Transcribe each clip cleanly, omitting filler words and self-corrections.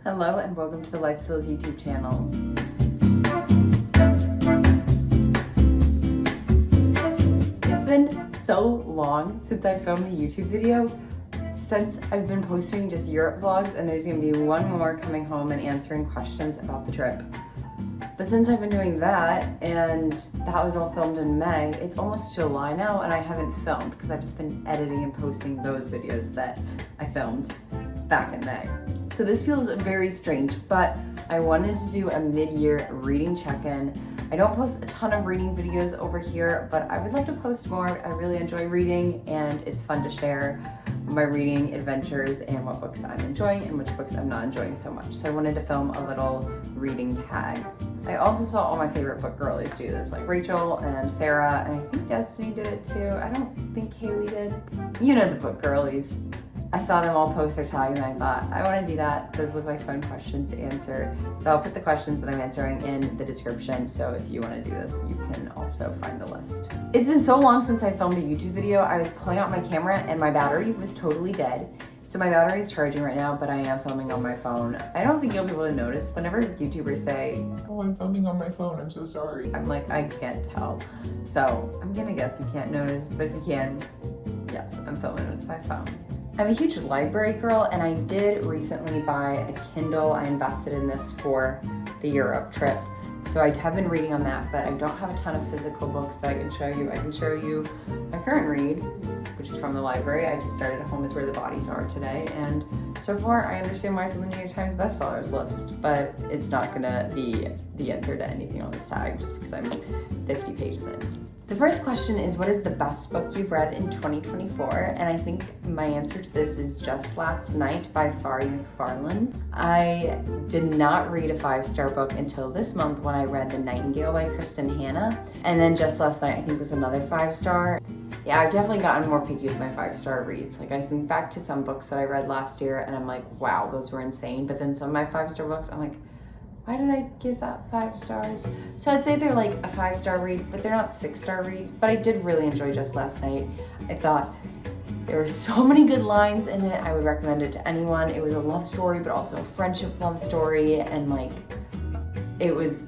Hello and welcome to the Life Skills YouTube channel. It's been so long since I filmed a YouTube video, since I've been posting just Europe vlogs, and there's gonna be one more coming home and answering questions about the trip. But since I've been doing that, and that was all filmed in May, it's almost July now and I haven't filmed because I've just been editing and posting those videos that I filmed back in May. So this feels very strange, but I wanted to do a mid-year reading check-in. I don't post a ton of reading videos over here, but I would like to post more. I really enjoy reading and it's fun to share my reading adventures and what books I'm enjoying and which books I'm not enjoying so much. So I wanted to film a little reading tag. I also saw all my favorite book girlies do this, like Rachel and Sarah, and I think Destiny did it too. I don't think Haley did. You know the book girlies. I saw them all post their tag and I thought, I want to do that. Those look like fun questions to answer. So I'll put the questions that I'm answering in the description. So if you want to do this, you can also find the list. It's been so long since I filmed a YouTube video. I was pulling out my camera and my battery was totally dead. So my battery is charging right now, but I am filming on my phone. I don't think you'll be able to notice whenever YouTubers say, "Oh, I'm filming on my phone, I'm so sorry." I'm like, I can't tell. So I'm gonna guess you can't notice, but if you can, yes, I'm filming with my phone. I'm a huge library girl and I did recently buy a Kindle. I invested in this for the Europe trip. So I have been reading on that, but I don't have a ton of physical books that I can show you. I can show you my current read, which is from the library. I just started Home is Where the Bodies Are today. And so far I understand why it's on the New York Times bestsellers list, but it's not gonna be the answer to anything on this tag just because I'm 50 pages in. The first question is, what is the best book you've read in 2024? And I think my answer to this is Just Last Night by Fari McFarlane. I did not read a 5-star book until this month when I read The Nightingale by Kristen Hanna. And then Just Last Night I think was another 5-star. Yeah, I've definitely gotten more picky with my 5-star reads. Like I think back to some books that I read last year and I'm like, wow, those were insane. But then some of my 5-star books, I'm like, why did I give that 5 stars? So I'd say they're like a 5-star read, but they're not 6-star reads. But I did really enjoy Just Last Night. I thought there were so many good lines in it. I would recommend it to anyone. It was a love story, but also a friendship love story. And like, it was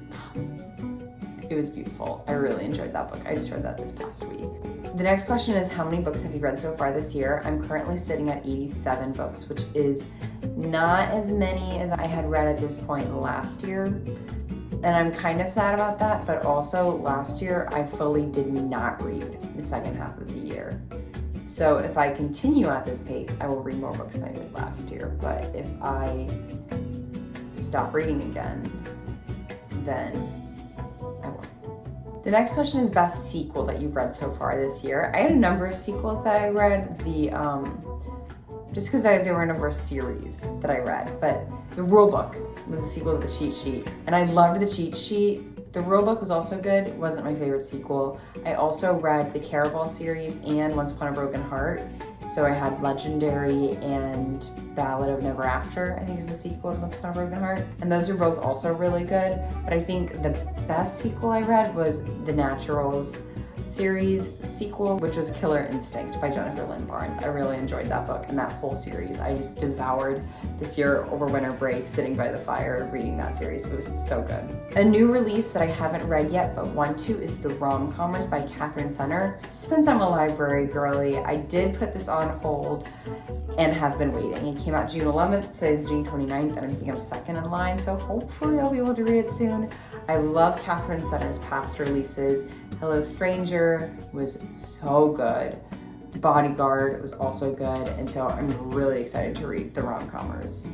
beautiful. I really enjoyed that book. I just read that this past week. The next question is, how many books have you read so far this year? I'm currently sitting at 87 books, which is not as many as I had read at this point last year. And I'm kind of sad about that, but also last year I fully did not read the second half of the year. So if I continue at this pace, I will read more books than I did last year. But if I stop reading again, then I won't. The next question is best sequel that you've read so far this year. I had a number of sequels that I read. Just because there were a number of series that I read, but the rule book was a sequel to the cheat sheet, and I loved the cheat sheet. The rule book was also good. It wasn't my favorite sequel. I also read the Caraval series and Once Upon a Broken Heart. So I had Legendary and Ballad of Never After, I think is the sequel to Once Upon a Broken Heart. And those are both also really good. But I think the best sequel I read was the Naturals series sequel, which was Killer Instinct by Jennifer Lynn Barnes. I really enjoyed that book and that whole series. I just devoured this year over winter break, sitting by the fire, reading that series. It was so good. A new release that I haven't read yet but want to is the Rom-Commers by Catherine Center. Since I'm a library girly, I did put this on hold and have been waiting. It came out June 11th, today's June 29th, and I think I'm second in line, so hopefully I'll be able to read it soon. I love Catherine Center's past releases. Hello Stranger was so good. The Bodyguard was also good, and so I'm really excited to read the Rom-Commers.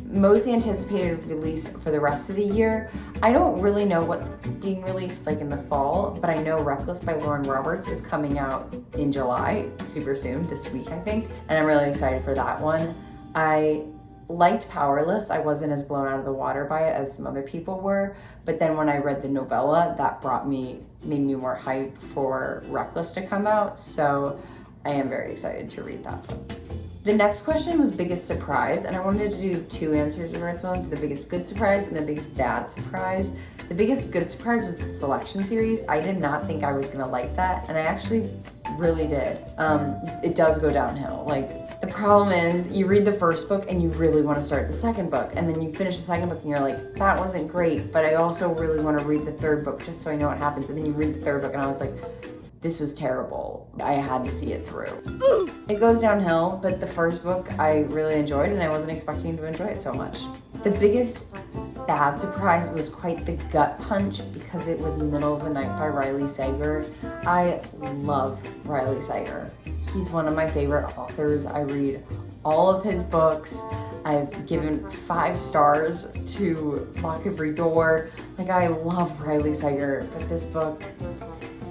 Most anticipated release for the rest of the year, I don't really know what's being released like in the fall, but I know Reckless by Lauren Roberts is coming out in July, super soon, this week I think, and I'm really excited for that one. I liked Powerless. I wasn't as blown out of the water by it as some other people were, but then when I read the novella, that made me more hyped for Reckless to come out. So I am very excited to read that book. The next question was biggest surprise, and I wanted to do two answers for this one, the biggest good surprise and the biggest bad surprise. The biggest good surprise was the Selection series. I did not think I was gonna like that, and I actually really did. It does go downhill. Like, the problem is you read the first book and you really want to start the second book, and then you finish the second book and you're like, that wasn't great, but I also really want to read the third book just so I know what happens. And then you read the third book and I was like, this was terrible. I had to see it through. It goes downhill, but the first book I really enjoyed and I wasn't expecting to enjoy it so much. The biggest bad surprise was quite the gut punch because it was Middle of the Night by Riley Sager. I love Riley Sager. He's one of my favorite authors. I read all of his books. I've given 5 stars to Lock Every Door. Like, I love Riley Sager, but this book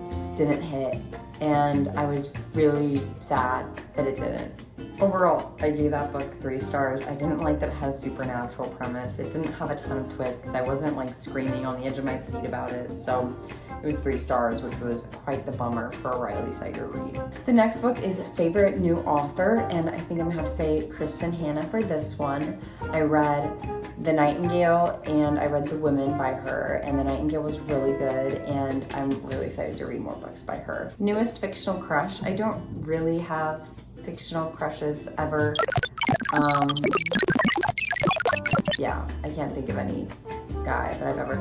just didn't hit, and I was really sad that it didn't. Overall, I gave that book 3 stars. I didn't like that it had a supernatural premise. It didn't have a ton of twists. I wasn't like screaming on the edge of my seat about it, so it was 3 stars, which was quite the bummer for a Riley Sager read. The next book is Favorite New Author, and I think I'm gonna have to say Kristen Hanna for this one. I read The Nightingale and I read The Women by her, and The Nightingale was really good, and I'm really excited to read more books by her. Newest fictional crush, I don't really have fictional crushes ever. Yeah, I can't think of any guy that I've ever,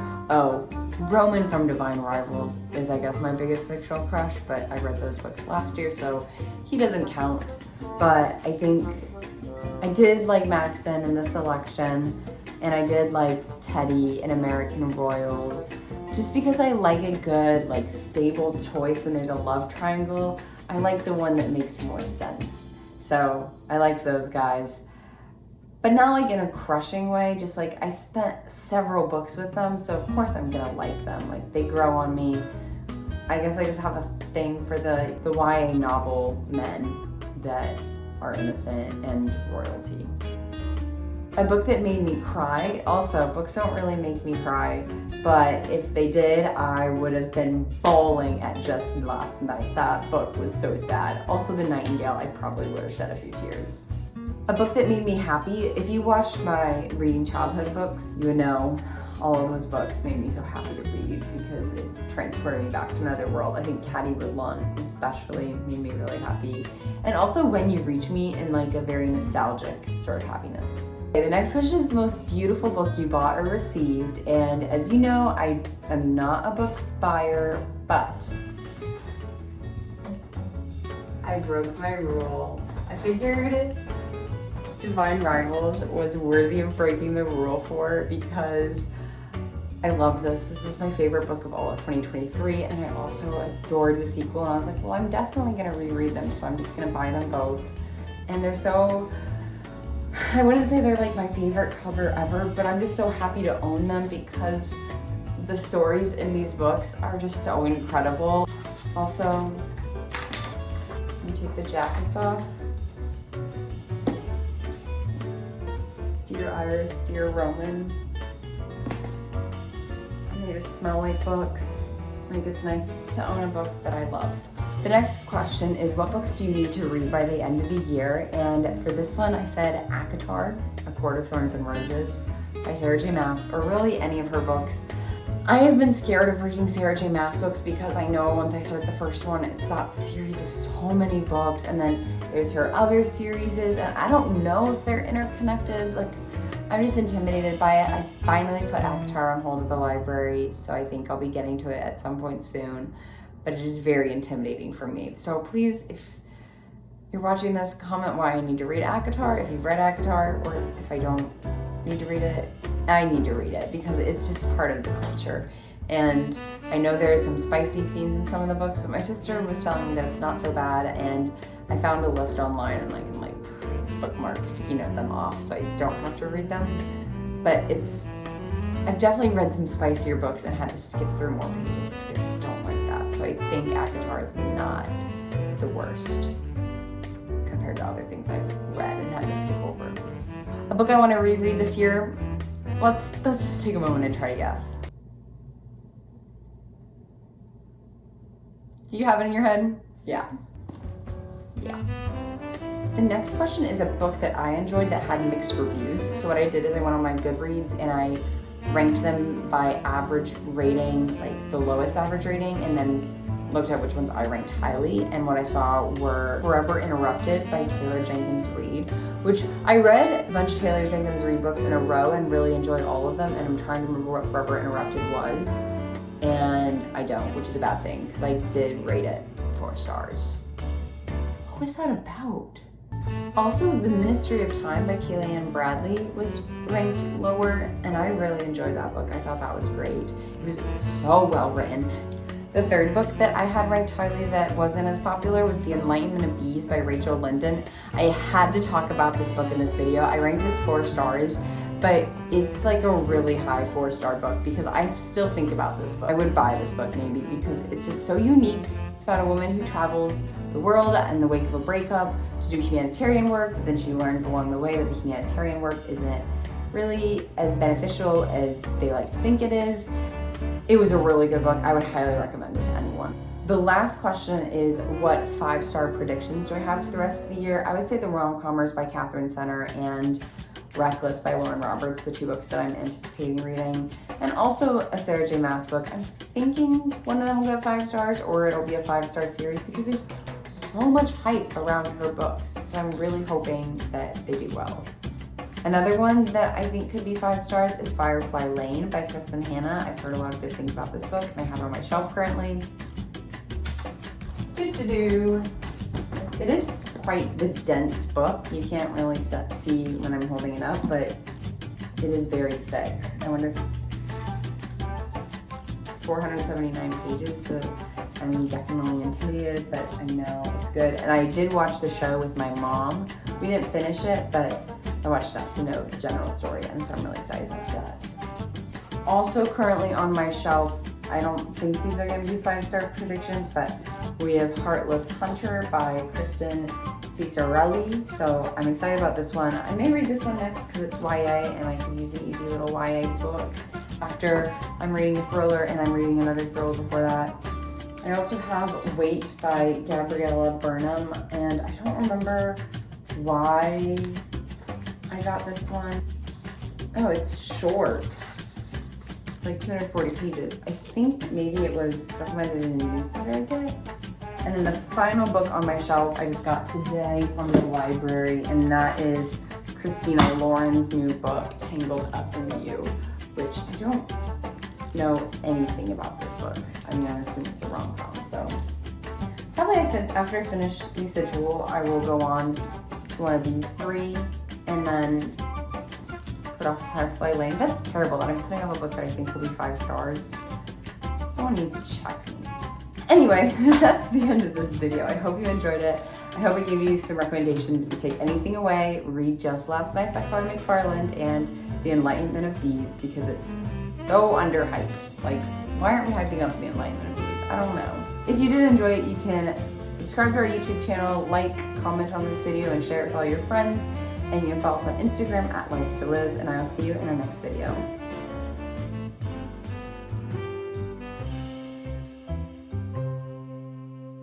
Roman from Divine Rivals is, I guess, my biggest fictional crush, but I read those books last year, so he doesn't count. But I think I did like Maxon in The Selection, and I did like Teddy in American Royals, just because I like a good, like, stable choice when there's a love triangle. I like the one that makes more sense. So I liked those guys, but not like in a crushing way, just like I spent several books with them, so of course I'm gonna like them. Like, they grow on me. I guess I just have a thing for the YA novel men that are innocent and royalty. A book that made me cry, also, books don't really make me cry, but if they did, I would have been bawling at Just Last Night. That book was so sad. Also, The Nightingale, I probably would have shed a few tears. A book that made me happy, if you watched my Reading Childhood books, you would know all of those books made me so happy to read because it transported me back to another world. I think Caddy Woodlawn especially made me really happy. And also When You Reach Me in like a very nostalgic sort of happiness. Okay, the next question is the most beautiful book you bought or received, and as you know, I am not a book buyer, but I broke my rule. I figured Divine Rivals was worthy of breaking the rule for because I love this. This was my favorite book of all of 2023, and I also adored the sequel, and I was like, well, I'm definitely gonna reread them, so I'm just gonna buy them both. And they're so, I wouldn't say they're like my favorite cover ever, but I'm just so happy to own them because the stories in these books are just so incredible. Also, let me take the jackets off. Dear Iris, dear Roman. They just smell like books. I think it's nice to own a book that I love. The next question is, what books do you need to read by the end of the year? And for this one, I said ACOTAR, A Court of Thorns and Roses by Sarah J. Maas, or really any of her books. I have been scared of reading Sarah J. Maas books because I know once I start the first one, it's that series of so many books, and then there's her other series, and I don't know if they're interconnected. Like, I'm just intimidated by it. I finally put ACOTAR on hold at the library, so I think I'll be getting to it at some point soon, but it is very intimidating for me. So please, if you're watching this, comment why I need to read ACOTAR, if you've read ACOTAR, or if I don't need to read it. I need to read it because it's just part of the culture. And I know there are some spicy scenes in some of the books, but my sister was telling me that it's not so bad, and I found a list online and like bookmark, sticky note them off so I don't have to read them. But I've definitely read some spicier books and had to skip through more pages because I just don't like that. So I think ACOTAR is not the worst compared to other things I've read and had to skip over. A book I want to reread this year, let's just take a moment and try to guess. Do you have it in your head? Yeah. yeah. The next question is a book that I enjoyed that had mixed reviews. So what I did is I went on my Goodreads and I ranked them by average rating, like the lowest average rating, and then looked at which ones I ranked highly. And what I saw were Forever Interrupted by Taylor Jenkins Reid, which I read a bunch of Taylor Jenkins Reid books in a row and really enjoyed all of them. And I'm trying to remember what Forever Interrupted was. And I don't, which is a bad thing because I did rate it 4 stars. What was that about? Also, The Ministry of Time by Kayleigh Bradley was ranked lower, and I really enjoyed that book. I thought that was great. It was so well written. The third book that I had ranked highly that wasn't as popular was The Enlightenment of Bees by Rachel Linden. I had to talk about this book in this video. I ranked this 4 stars, but it's like a really high 4-star book because I still think about this book. I would buy this book maybe because it's just so unique. It's about a woman who travels the world in the wake of a breakup to do humanitarian work, but then she learns along the way that the humanitarian work isn't really as beneficial as they like to think it is. It was a really good book. I would highly recommend it to anyone. The last question is, what 5-star predictions do I have for the rest of the year? I would say the Rom-Commers by Catherine Center and Reckless by Lauren Roberts, the 2 books that I'm anticipating reading, and also a Sarah J. Maas book. I'm thinking one of them will get 5 stars or it'll be a 5-star series because there's so much hype around her books. So I'm really hoping that they do well. Another one that I think could be 5 stars is Firefly Lane by Kristen Hanna. I've heard a lot of good things about this book and I have it on my shelf currently. It is quite the dense book. You can't really see when I'm holding it up, but it is very thick. I wonder if 479 pages, so I'm definitely intimidated, but I know it's good. And I did watch the show with my mom. We didn't finish it, but I watched enough to know the general story, and so I'm really excited about that. Also currently on my shelf, I don't think these are going to be 5-star predictions, but we have Heartless Hunter by Kristen Ciccarelli. So I'm excited about this one. I may read this one next because it's YA and I can use an easy little YA book after I'm reading a thriller and I'm reading another thriller before that. I also have Wait by Gabriella Burnham, and I don't remember why I got this one. Oh, it's short. It's like 240 pages. I think maybe it was recommended in a newsletter I get. And then the final book on my shelf I just got today from the library, and that is Christina Lauren's new book, Tangled Up in You, which I don't know anything about this book. I mean, I assume it's a rom-com, so. Probably after I finish Residual, I will go on to one of these 3 and then put off Firefly Lane. That's terrible that I'm putting off a book that I think will be 5 stars. Someone needs to check me. Anyway, that's the end of this video. I hope you enjoyed it. I hope it gave you some recommendations. If you take anything away, read Just Last Night by Farrah McFarland and The Enlightenment of Bees because it's so underhyped. Like, why aren't we hyping up The Enlightenment of Bees? I don't know. If you did enjoy it, you can subscribe to our YouTube channel, like, comment on this video, and share it with all your friends. And you can follow us on Instagram at Lifes to Liz, and I'll see you in our next video.